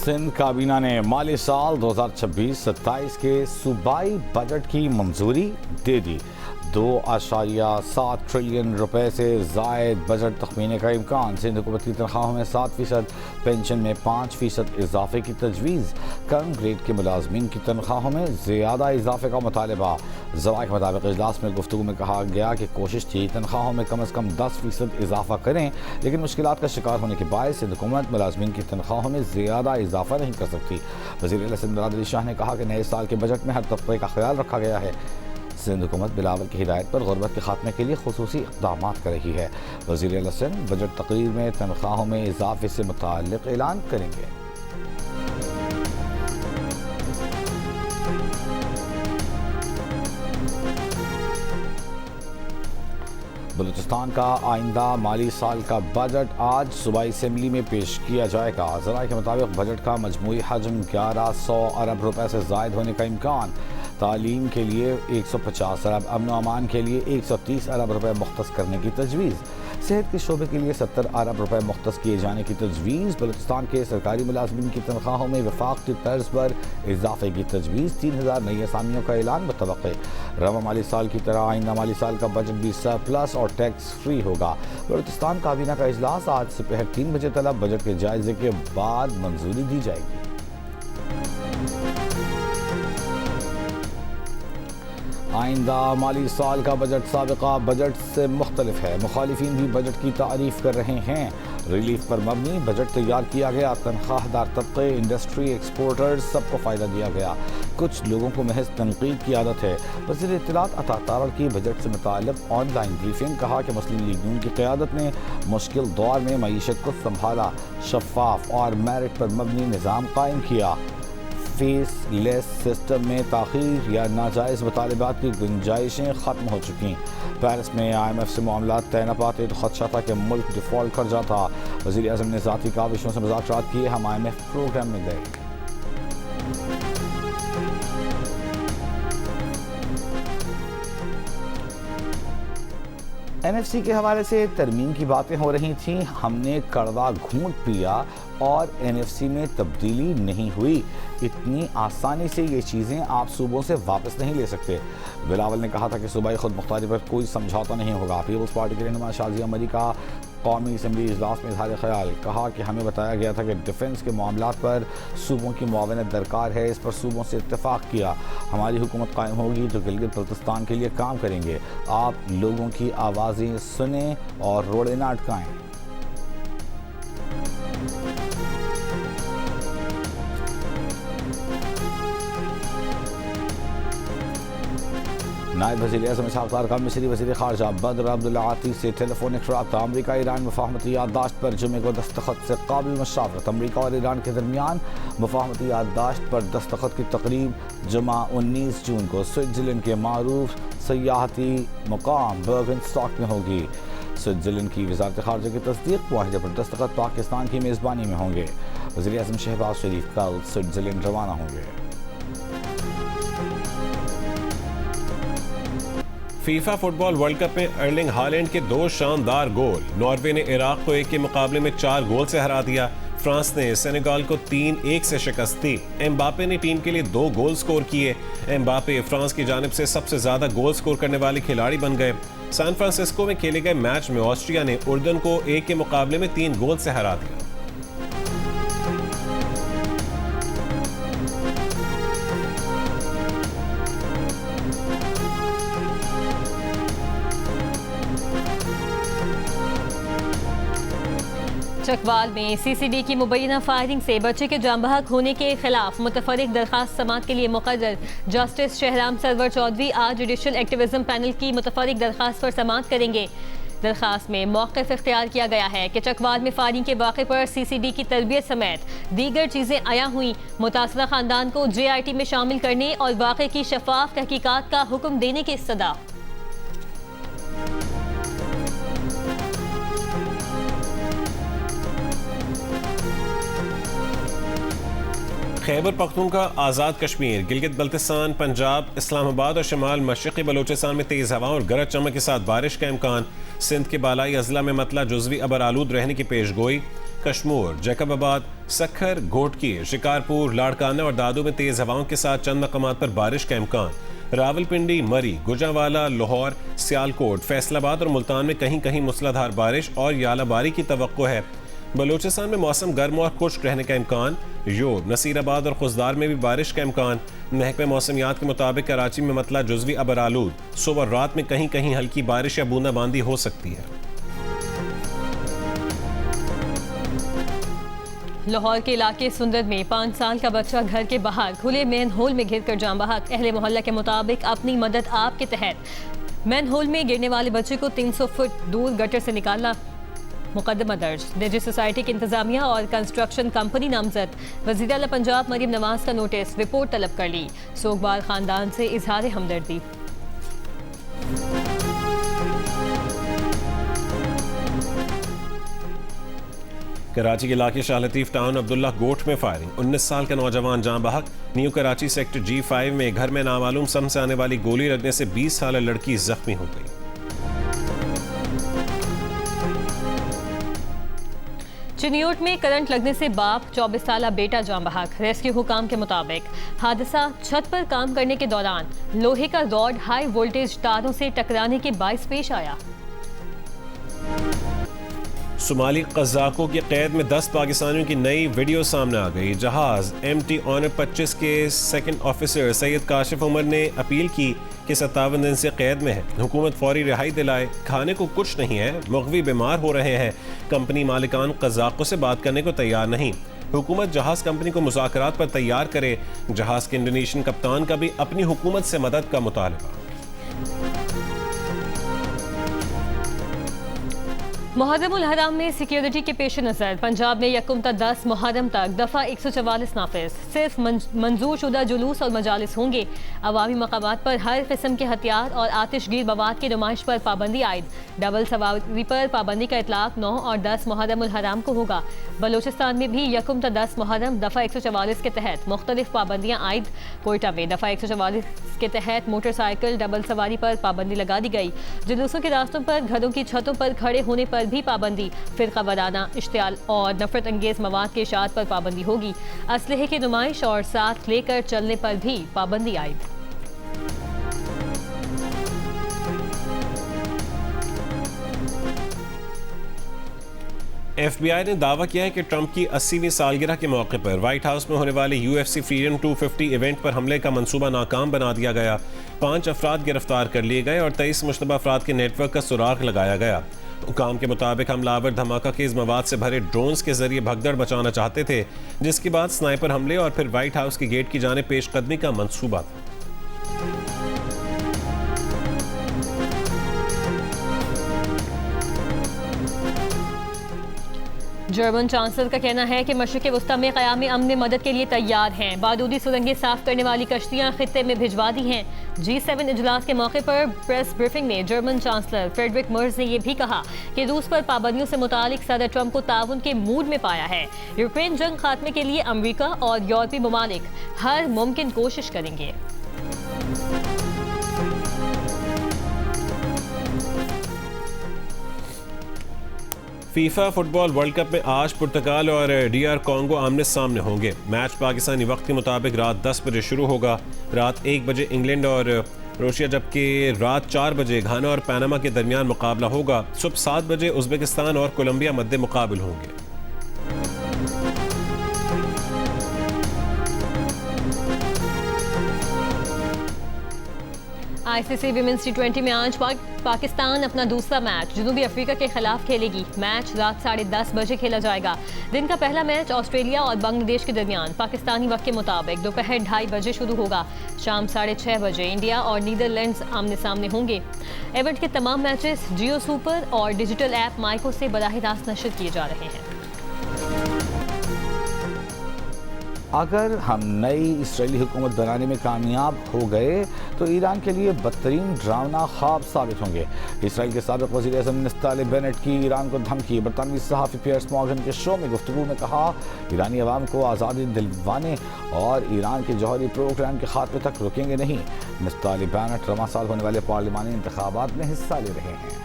सिंध काबीना ने माली साल 2026-27 के सूबाई बजट की मंजूरी दे दी। 2.7 ट्रिलियन रुपए से जायद बजट तखमीने का इम्कान। सिंध हुकूमत की तनख्वाहों में 7%, पेंशन में 5% इजाफे की तजवीज़। कम ग्रेड के मुलाजमीन की तनख्वाहों में ज़्यादा इजाफे का मुतालबा। ज़राए के मुताबिक इजलास में गुफ्तगू में कहा गया कि कोशिश थी तनख्वाहों में कम अज़ कम 10% इजाफा करें, लेकिन मुश्किलात का शिकार होने के बायस सिंध हुकूमत मुलाजमीन की तनख्वाहों में ज़्यादा इजाफा नहीं कर सकती। वज़ीर आला सिंध मुराद अली शाह ने कहा कि नए साल के बजट में हर तबके का ख्याल रखा गया है। सिंध हुकूमत बिलावल की हिदायत पर गुरबत के खात्मे के लिए खुसूसी इक़दामात कर रही है। वज़ीर आला सिंध बजट तकरीर में तनख्वाहों में इजाफे से मुताल्लिक़ ऐलान करेंगे। बलूचिस्तान का आइंदा माली साल का बजट आज सूबाई असम्बली में पेश किया जाएगा। ज़राए के मुताबिक बजट का मजमूई हजम 1100 अरब रुपए से ज़ायद होने का इम्कान। तालीम के लिए 150 अरब, अमन व अमान के लिए 130 अरब रुपए मुख्तस करने की तजवीज़। सेहत के शोबे के लिए 70 अरब रुपए मुख्तस किए जाने की तजवीज़। बलूचिस्तान के सरकारी मुलाजमीन की तनख्वाहों में वफाक की तर्ज पर इजाफे की तजवीज़। 3000 नई असामियों का ऐलान मुतवक्के। रवा माली साल की तरह आइंदा माली साल का बजट भी सरप्लस और टैक्स फ्री होगा। बलूचिस्तान काबीना का इजलास आज दोपहर 3 बजे तलब बजट के जायजे के बाद मंजूरी दी जाएगी। आइंदा माली साल का बजट साबिका बजट से मुख्तलिफ है। मुखालिफिन भी बजट की तारीफ कर रहे हैं। रिलीफ पर मबनी बजट तैयार किया गया। तनख्वाहदार तबके, इंडस्ट्री, एक्सपोर्टर्स सबको फ़ायदा दिया गया। कुछ लोगों को महज तनकीद की आदत है। वज़ीर इत्तलात अता तारड़ की बजट से मुताल्लिक़ ऑनलाइन ब्रीफिंग। कहा कि मुस्लिम लीग नून की क़यादत ने मुश्किल दौर में मईशत को संभाला, शफाफ और मेरिट पर मबनी निज़ाम कायम किया। फीस लेस सिस्टम में ताख़ीर या नाजायज़ मुतालबात की गुंजाइशें ख़त्म हो चुकी। पेरिस में IMF से मामलात तय न पाते तो खदशा था कि मुल्क डिफ़ॉल्ट कर जाता। वज़ीर आज़म ने ज़ाती काविशों से मुज़ाकरात किए। हम IMF प्रोग्राम में गए। NFC के हवाले से तरमीम की बातें हो रही थीं। हमने कड़वा घूंट पिया और NFC में तब्दीली नहीं हुई। इतनी आसानी से ये चीज़ें आप सूबों से वापस नहीं ले सकते। बिलावल ने कहा था कि सूबाई खुद मुख्तारी पर कोई समझौता नहीं होगा। पीपल्स पार्टी के रहनुमा शाजिया मरी का कौमी असम्बली इजलास में इज़हार ख्याल। कहा कि हमें बताया गया था कि डिफेंस के मामलात पर सूबों की मुआवनत दरकार है। इस पर सूबों से इत्तेफाक किया। हमारी हुकूमत कायम होगी तो गिलगित बल्तिस्तान के लिए काम करेंगे। आप लोगों की आवाज़ें सुने और रोड़े ना अटकाएं। नायब वज़ीर आज़म इसहाक़ का मिस्री वज़ीर ख़ारजा बदर अब्दुल्ला आती से टेलीफोनिक रब्ता। अमरीका ईरान मुफ़ाहमती याददाश्त पर जुमे को दस्तखत से काबिल मशावरत। अमरीका और ईरान के दरमियान मुफ़ाहमती याददाश्त पर दस्तखत की तकरीब जुमा 19 जून को स्विट्ज़रलैंड के मारूफ सयाहती मुकाम बर्गनस्टॉक में होगी। स्विट्ज़रलैंड की वज़ारत ख़ारजा की तस्दीक। मुआहिदे पर दस्तखत पाकिस्तान की मेज़बानी में होंगे। वज़ीर आज़म शहबाज शरीफ कल स्विट्ज़रलैंड रवाना होंगे। फीफा फुटबॉल वर्ल्ड कप में अर्लिंग हालैंड के 2 शानदार गोल। नॉर्वे ने इराक को 1 के मुकाबले में 4 गोल से हरा दिया। फ्रांस ने सेनेगल को 3-1 से शिकस्त दी। एम्बापे ने टीम के लिए 2 गोल स्कोर किए। एम्बापे फ्रांस की जानिब से सबसे ज्यादा गोल स्कोर करने वाले खिलाड़ी बन गए। सैन फ्रांसिस्को में खेले गए मैच में ऑस्ट्रिया ने उर्दन को 1 के मुकाबले में 3 गोल से हरा दिया। चकवाल में CCD की मुबैना फायरिंग से बच्चे के जाँ बहक होने के खिलाफ मुतफरिक दरखास्त समात के लिए मुक़र्रर। जस्टिस शहराम सरवर चौधरी आज जुडिशल एक्टिविज्म पैनल की मुतफरिक दरखास्त पर समात करेंगे। दरखास्त में मौक़िफ़ इख्तियार किया गया है कि चकवाल में फायरिंग के वाक़े पर CCD की तरबियत समेत दीगर चीज़ें आया हुई। मुतासरा ख़ानदान को JIT में शामिल करने और वाक़े की शफाफ तहकीकात का हुक्म देने की सदा। खैबर पख्तूनख्वा, आज़ाद कश्मीर, गिलगित बल्तिस्तान, पंजाब, इस्लामाबाद और शमाल मशरक़ी बलूचिस्तान में तेज़ हवा और गरज चमक के साथ बारिश का इम्कान। सिंध के बालाई अजला में मतला जुज़वी अबर आलूद रहने की पेश गोई। कश्मूर, जैकबाबाद, सखर, घोटकी, शिकारपुर, लाड़काना और दादू में तेज हवाओं के साथ चंद मकामात पर बारिश का इम्कान। रावलपिंडी, मरी, गुजरांवाला, लाहौर, सियालकोट, फैसलाबाद और मुल्तान में कहीं कहीं मूसलाधार बारिश और यालाबारी की तवक्को है। बलूचिस्तान में मौसम गर्म और खुश्क रहने का इम्कान। योब, नसीराबाद और खुजदार में भी बारिश का इम्कान। महकमे मौसमियात के मुताबिक कराची में मतला जुज़वी अबरालूद, सुबह रात में कहीं कहीं हल्की बारिश या बूंदाबांदी हो सकती है। लाहौर के इलाके सुंदर में 5 साल का बच्चा घर के बाहर खुले मैन होल में गिरकर जान बहक। अहले मोहल्ला के मुताबिक अपनी मदद आप के तहत मैन होल में गिरने वाले बच्चे को 300 फुट दूर गटर से निकाला। मुकदमा दर्ज। निजी सोसाइटी की इंतजामिया और कंस्ट्रक्शन कंपनी नामजद। वज़ीर आला पंजाब मरीम नवाज का नोटिस, रिपोर्ट तलब कर ली। सोगवार खानदान से इजहार हमदर्दी। कराची के इलाके शाह लतीफ टाउन अब्दुल्ला गोट में फायरिंग। 19 साल का नौजवान जान बहक। न्यू कराची सेक्टर G5 में घर में नामालूम सम से आने वाली गोली लगने से 20 साल लड़की जख्मी हो गई। चिन्योट में करंट लगने से बाप 24 साल बेटा जान बहक। रेस्क्यू हुकाम के मुताबिक हादसा छत पर काम करने के दौरान लोहे का रॉड हाई वोल्टेज तारों से टकराने के बाइस पेश आया। सोमाली कज़ाकों की कैद में 10 पाकिस्तानियों की नई वीडियो सामने आ गई। जहाज MT ऑनर 25 के सेकंड ऑफिसर सैयद काशिफ उमर ने अपील की कि 57 दिन से कैद में है, हुकूमत फौरी रिहाई दिलाए। खाने को कुछ नहीं है, मुग़वी बीमार हो रहे हैं। कंपनी मालिकान कज़ाकों से बात करने को तैयार नहीं। हुकूमत जहाज कंपनी को मुज़ाकरात पर तैयार करे। जहाज के इंडोनेशियन कप्तान का भी अपनी हुकूमत से मदद का मुतालबा। मुहर्रम उल हराम में सिक्योरिटी के पेश नज़र पंजाब में यकम ता 10 मुहर्रम तक दफ़ा 144 नाफिज। सिर्फ मंजूर शुदा जुलूस और मजालिस होंगे। अवामी मकामात पर हर किस्म के हथियार और आतिशगीर मवाद की नुमाइश पर पाबंदी आयद। डबल सवारी पर पाबंदी का इतलाक 9 और 10 मुहर्रम उल हराम को होगा। बलूचिस्तान में भी यकम ता 10 मुहर्रम दफ़ा 144 के तहत मुख्तलिफ पाबंदियाँ आयद। कोयटा में दफ़ा 144 के तहत मोटरसाइकिल डबल सवारी पर पाबंदी लगा दी गई। जुलूसों के रास्तों पर, घरों की छतों पर खड़े होने पर भी पाबंदी। फिरका वाराना, इश्तियाल और नफरत अंगेज मवाद के इशाअत पर पाबंदी होगी। असलहे की नुमाइश और साथ लेकर चलने पर भी पाबंदी आयद। FBI ने दावा किया है कि ट्रंप की 80वीं सालगिरह के मौके पर व्हाइट हाउस में होने वाले UFC फ्रीडम 250 इवेंट पर हमले का मंसूबा नाकाम बना दिया गया। 5 अफराद गिरफ्तार कर लिए गए और 23 मुश्तबा अफराद के नेटवर्क का सुराग लगाया गया। हुकाम के मुताबिक हमलावर धमाका खेज मवाद से भरे ड्रोन्स के जरिए भगदड़ बचाना चाहते थे, जिसके बाद स्नाइपर हमले और फिर व्हाइट हाउस के गेट की जानिब पेशकदमी का मंसूबा था। जर्मन चांसलर का कहना है कि मशरिक़ वस्ता में क़याम अमन में मदद के लिए तैयार हैं। बारूदी सुरंगें साफ करने वाली कश्तियाँ खित्ते में भिजवा दी हैं। G7 इजलास के मौके पर प्रेस ब्रीफिंग में जर्मन चांसलर फ्रेडरिक मर्ज ने यह भी कहा कि रूस पर पाबंदियों से मुतालिक सदर ट्रंप को ताउन के मूड में पाया है। यूक्रेन जंग खात्मे के लिए अमरीका और यूरोपीय ममालिक हर मुमकिन कोशिश करेंगे। फीफा फुटबॉल वर्ल्ड कप में आज पुर्तगाल और DR कॉन्गो आमने सामने होंगे। मैच पाकिस्तानी वक्त के मुताबिक रात 10 बजे शुरू होगा। रात 1 बजे इंग्लैंड और रूसिया, जबकि रात 4 बजे घाना और पनामा के दरमियान मुकाबला होगा। सुबह 7 बजे उज़्बेकिस्तान और कोलंबिया मध्य मुकाबल होंगे। ICC विमेंस T20 में आज पाकिस्तान अपना दूसरा मैच जनूबी अफ्रीका के खिलाफ खेलेगी। मैच रात 10:30 बजे खेला जाएगा। दिन का पहला मैच ऑस्ट्रेलिया और बांग्लादेश के दरमियान पाकिस्तानी वक्त के मुताबिक दोपहर 2:30 बजे शुरू होगा। शाम 6:30 बजे इंडिया और नीदरलैंड्स आमने सामने होंगे। इवेंट के तमाम मैचेस जियो सुपर और डिजिटल ऐप माइको से बराह रास्त नशर किए जा रहे हैं। अगर हम नई इसराइली हुकूमत बनाने में कामयाब हो गए तो ईरान के लिए बदतरीन डरावना ख्वाब साबित होंगे। इसराइल के साबिक़ वज़ीर आज़म नफ्ताली बेनेट की ईरान को धमकी। बरतानवी सहाफ़ी पियर्स मॉर्गन के शो में गुफ्तगू में कहा, ईरानी अवाम को आज़ादी दिलवाने और ईरान के जौहरी प्रोग्राम के खात्मे तक रुकेंगे नहीं। नफ्ताली बेनेट रवां साल होने वाले पार्लिमानी इंतखाबात में हिस्सा ले रहे हैं।